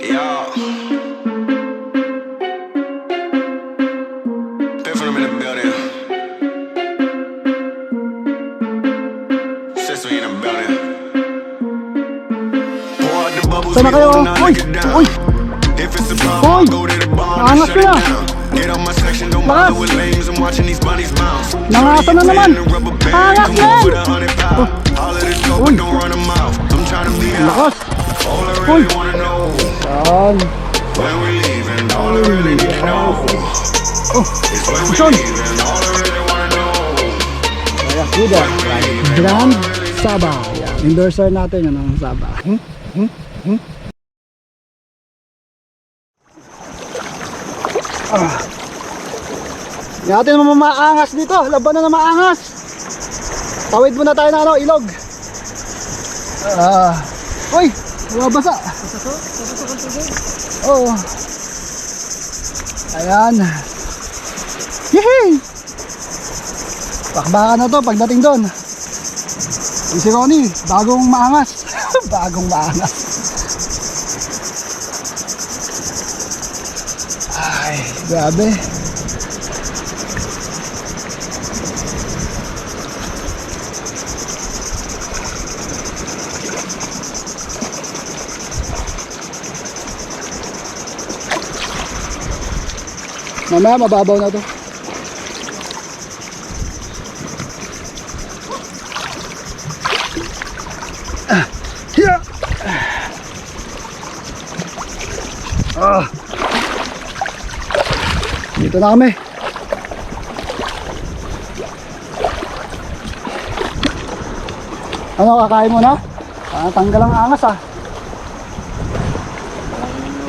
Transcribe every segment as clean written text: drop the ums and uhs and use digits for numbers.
Yeah. Been from in the building. Since we in the building. Pour out the bubbles, Sana we kayo? holding on, Uy! knock it down. Uy! If it's a problem, Uy! I'll go to the bar and Naangas shut ko it na. down. Get on my section, don't Lakas. bother with lames. I'm watching these bunnies bounce. Nangasan na naman. Angas Come yan. over the 100 pound. All of this dope, Uy. but don't run them out. I'm trying to be out. Lakas! All I Uy. really wanna know, Yan. when we leaving, all I really need to know Oh! is when we John. leaving, all I really wanna know. Kaya kuda. Grand Saba. Yan. Endorser natin yun ang Saba. Hindi natin maangas dito. Laban na maangas. Tawid muna tayo ng ilog. Uy! Bumabasa. Oo. Ayan. Yehey! Pakbakan na to pagdating doon. Yung si Ronnie, bagong maangas. Bagong maangas. Ay, grabe. Mamaya mababaw na to. Yeah. Dito na kami. Ano, kakain mo na? Tanggal ang angas ah.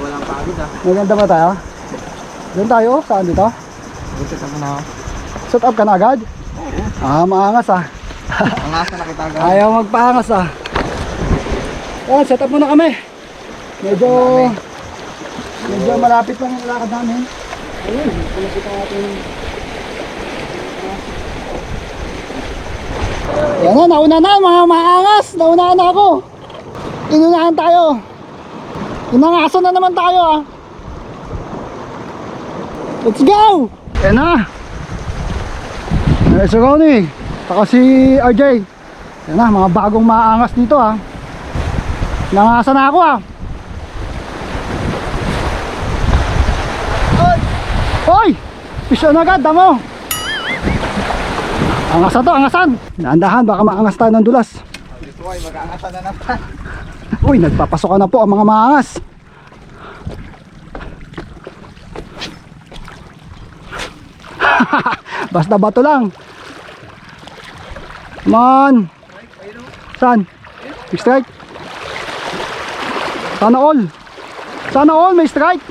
Walang pagod ah. Maganda ba tayo? Doon tayo? Saan dito? Butit ako na. Set up ka na agad? Maangas ah. Ang asa na kita agad. Ayaw magpaangas ah. Ayan, set up muna kami. Medyo malapit lang yung lakad namin. Ayun, pinakita natin. Yan na, nauna na mga maangas. Nauna na ako. Inunahan tayo. Inangasan na naman tayo ah. Let's go! Yan na. Si Ronnie. Saka si RJ. Yan na, mga bagong maangas dito ah. Nangasan na ako ah. Hoy! Pisyo na agad, damo. Angasan to, angasan. Dahan-dahan, baka maangas tayo ng dulas. Dito ay mag-aangasan na naman. Uy, nagpapasokan na po ang mga maangas. Basta bato lang. Come on. Saan? May strike? Sana all. Sana all may strike.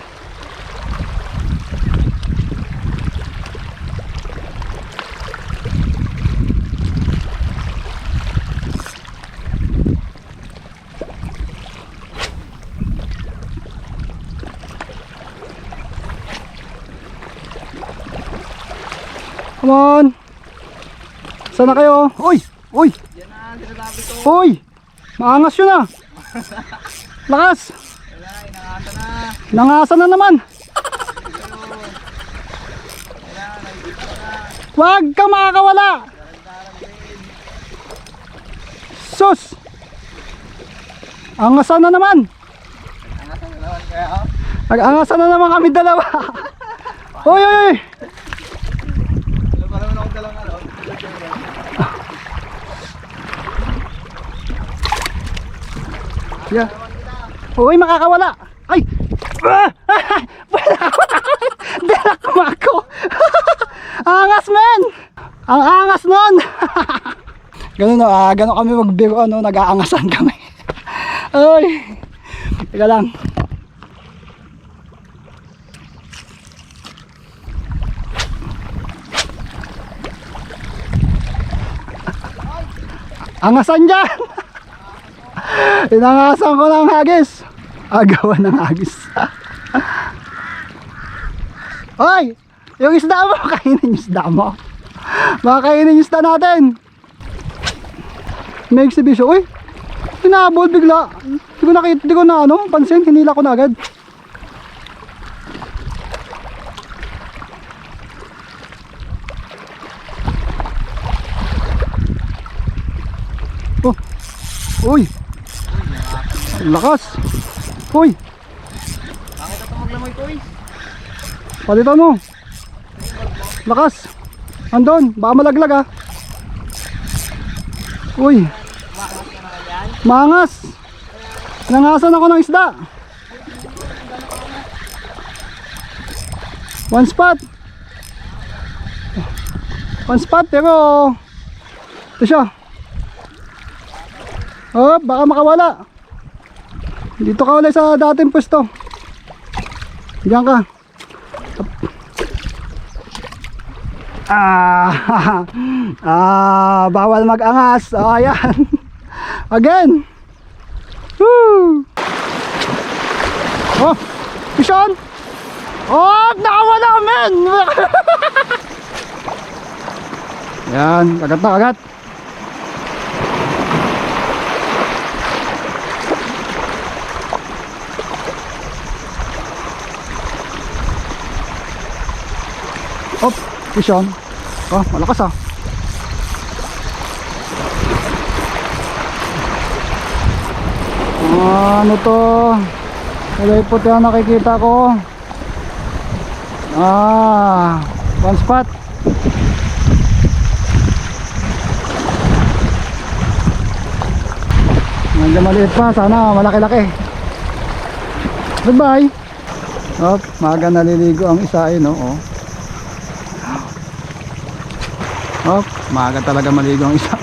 Come on. Sana kayo? Uy! Uy! Yan na, sinasabi ko. Uy! Maangas yun ah! Lakas! Wala, inangasa na. Nangasan na naman! Wala, nagdito na. Huwag ka makakawala! Sus! Angasan na naman! Angasan na naman kaya oh. Nag-angasan na naman kami dalawa! Uy! Uy! Uy! Alam pa naman akong dalang ano. Yeah. Uy, makakawala! Ay! Ah! Dalak ako! Angas men! Ang angas nun! Ganun no, ganun kami magbiro no, nag-aangasan kami. Ay! Teka lang. Angasan dyan! Inangasan ko ng hagis. Agawan ng hagis. Hoy! Yung isda mo, kainin yung isda mo. Makakainin yung isda natin. May exhibition. Uy! Hinabol bigla. Hindi ko nakita, hindi ko na ano, pansin, hinila ko na agad. Lakas. Uy, Bakit ito maglamoy ko eh? palitan mo. Lakas. Andun, baka malaglag ah. Uy. Mangas. Nangasan ako ng isda. One spot. One spot pero ito siya. Oh, baka makawala. Dito ka ulit sa dating pwesto. Diyan ka. Bawal mag-angas. Oh, ayan. Again. Woo. Oh, Pishon. Oh, nakawala, men. Yan, kagat na kagat. Oh, Pishon. Oh, malakas ah. Ano to? Kulay puti ang nakikita ko. One spot. Nandiyan maliit pa, sana malaki-laki. Goodbye. Oh, maaga naliligo ang isa eh, no? Oh, maaga talaga maligo ang isa.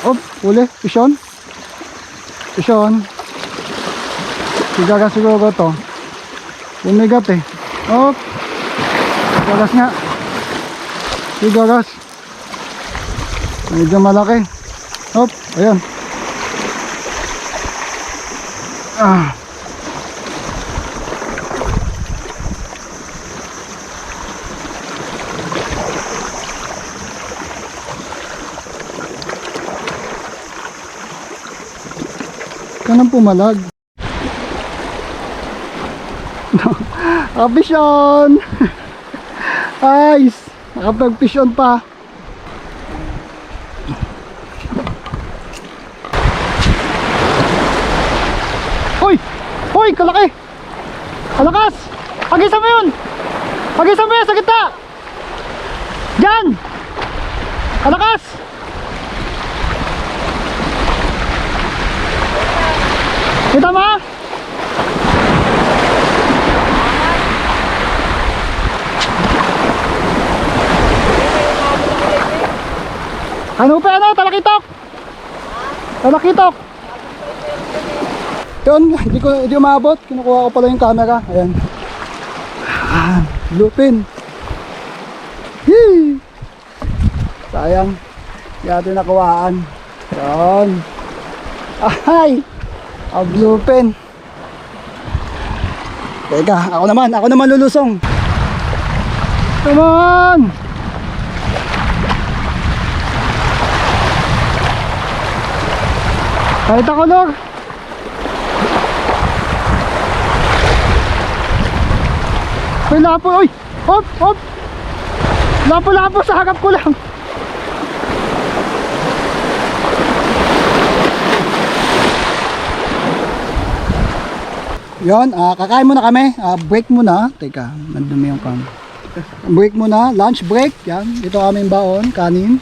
Oh, uli, Pishon. Pishon. Sigagas siguro to. Umigat eh. Oh, sigagas nga. Sigagas. Medyo malaki. Oh, ayan. Kanang pumalag. Pishon. Nice. Nakapag-pishon pa. Hoy! Hoy! Kalaki! Kalakas! Pagisan mo yun! Pagisan mo yun sa gitna! Diyan! Kalakas! Kita mo? Ano pa ano? Talakitok! Talakitok! Yun, hindi umabot. Kinukuha ko pala yung camera. Ayan. Lupin. Hee! Sayang. Hindi natin nakuhaan. Yun. Ay! Lupin. Teka, ako naman lulusong. Come on! Kahit ako, Lord. May lapo, oy! Hop, hop! Lapo-lapo sa harap ko lang. Yon, kakain muna kami. Break muna. Teka, nandumi yung cam. Break muna, lunch break. Yan, ito aming baon, kanin.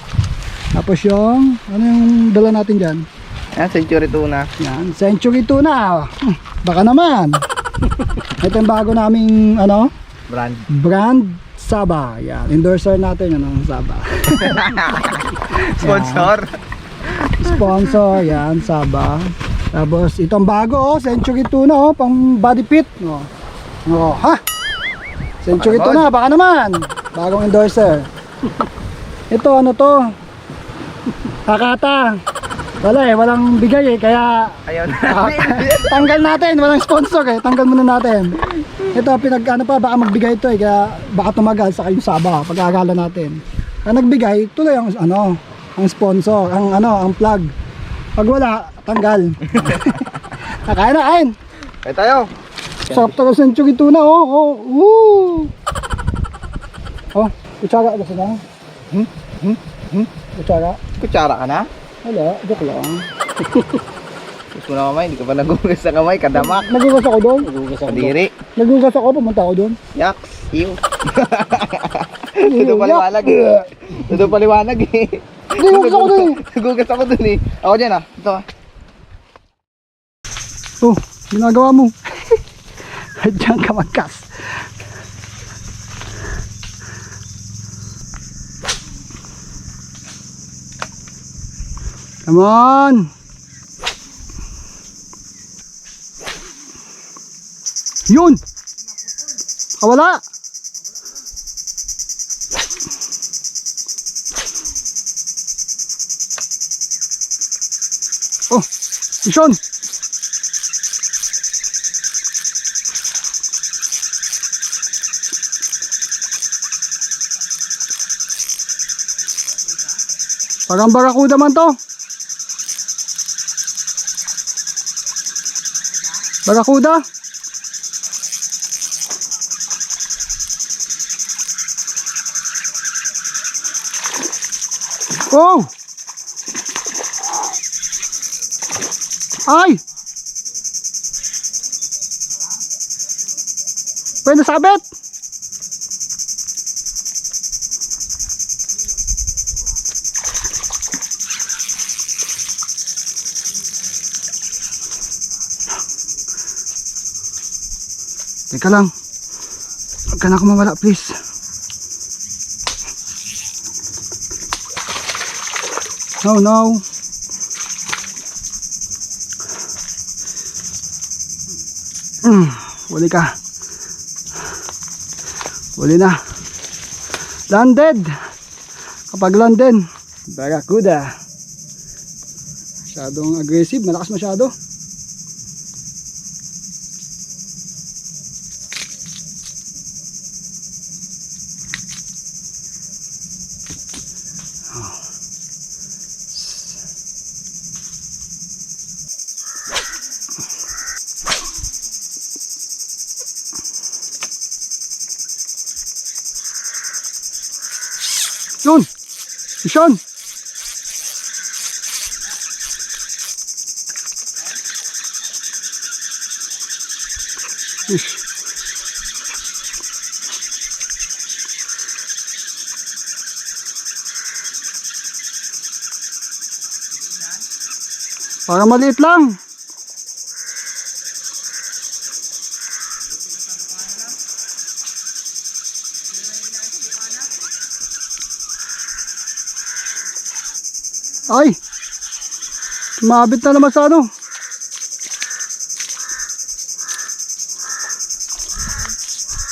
Tapos yung, ano yung dala natin dyan? Yan, century tuna. Yan, century tuna. Baka naman. Ito yung bago naming, ano? Brand Saba. Yan, endorser natin yun ang Saba. Sponsor. Sponsor, yan, Saba. Tapos itong bago, oh, century tuna, oh, pang body fit. Oh, oh ha? Century tuna, baka naman. Bagong endorser. Ito, ano to? Hakata. Wala eh, walang bigay eh, kaya Ayaw na. tanggal natin, walang sponsor eh, tanggal muna natin. Ito, ano pa, baka magbigay ito eh, kaya baka tumagal sa kayong Saba, pag-aagalan natin. Kaya nagbigay, tuloy ang, ano, ang sponsor, ang, ano, ang plug. Pag wala, tanggal. Nakain na, kain. Kaya tayo. Sarap talaga sa tsugi tuna, oh. Oh, woo. Oh, kutsara gusto na. Kutsara. Kutsara ka na? Wala, joke lang. Gusto na kamay, hindi ka pa nagugas sa kamay, kadamak. Nagugas ako doon. Nagugas ako doon. Kadiri. Nagugas ako, pumunta ako doon. Yaks. Ew. Ito paliwanag eh. Ito paliwanag eh. Nagugas ako doon. Nagugas ako dun eh. Ako dyan ah. Ito ah. Oh, ginagawa mo. Diyan ka magkas. Come on. Yun. Kawala. Oh, mission. Parang barakuda man to. Barakuda. Oh. Ay. Pwede sabit. Teka lang. Huwag ka na ako mawala, please. No, no. Huli ka. Huli na. Landed. Kapag landed, barakuda. Masyadong aggressive, malakas masyado. Yun! Mission! Ish. Para maliit lang. Ay! Sumabit na naman sa ano.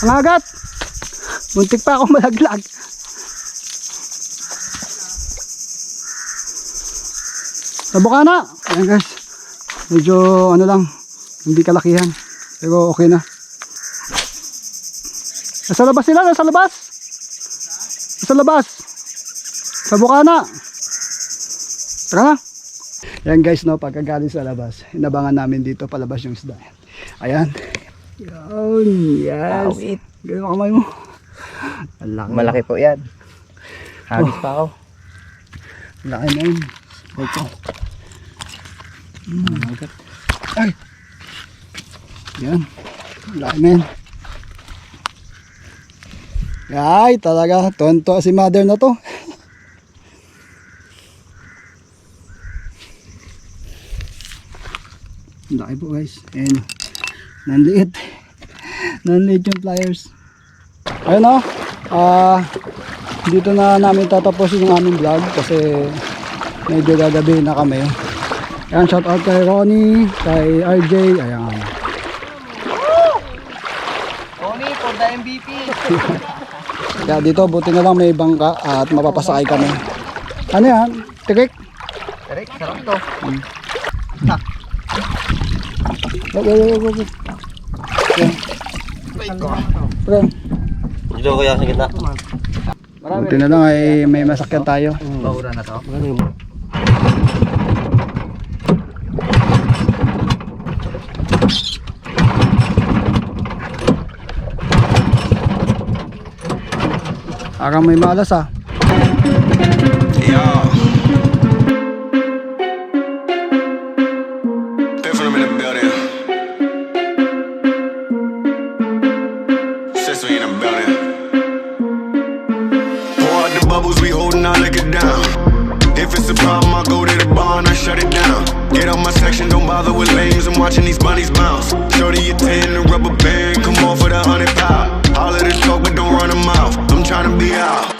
Ang agat! Muntik pa ako malaglag. Tabuka na! Ayan guys. Medyo ano lang. Hindi kalakihan. Pero okay na. Nasa labas sila. Nasa labas. Nasa labas. Tabuka na. Tara na. Ayan guys, no, pagkagaling sa labas, inabangan namin dito palabas yung isda. Ayan. Yan. Yes. Awit. Ganun kamay mo. Malaki po yan. Hagis pa ako. Laki na yun. Ito. Ay. Yan. Laki na yun. Ay, talaga. Tonto si mother na to. Laki po guys. Ayan. Nanliit. Nanliit yung pliers. Ayun o. Dito na namin tatapusin yung aming vlog kasi medyo gagabi na kami. Ayan, shout out kay Ronnie, kay RJ. Ayan. Ronnie for the MVP. Kaya dito buti na lang may bangka at mapapasakay kami. Ano yan? Tikik? Direk, sarap to. Wag. Pre. Dito kaya sa gitna. Buti na lang ay may masakyan tayo. Bahura na to. Parang may malas ah. Yeah. Piffin, I'm in the building. Sesame in the building. Pour out the bubbles, we holding our liquor down. If it's a problem, I go to the bar and I shut it down. Get on my section, don't bother with lames. I'm watching these bunnies bounce. Shorty, a 10, the rubber band, come off with 100 pounds. All of the talk, but don't run them out. I'm trying to be out.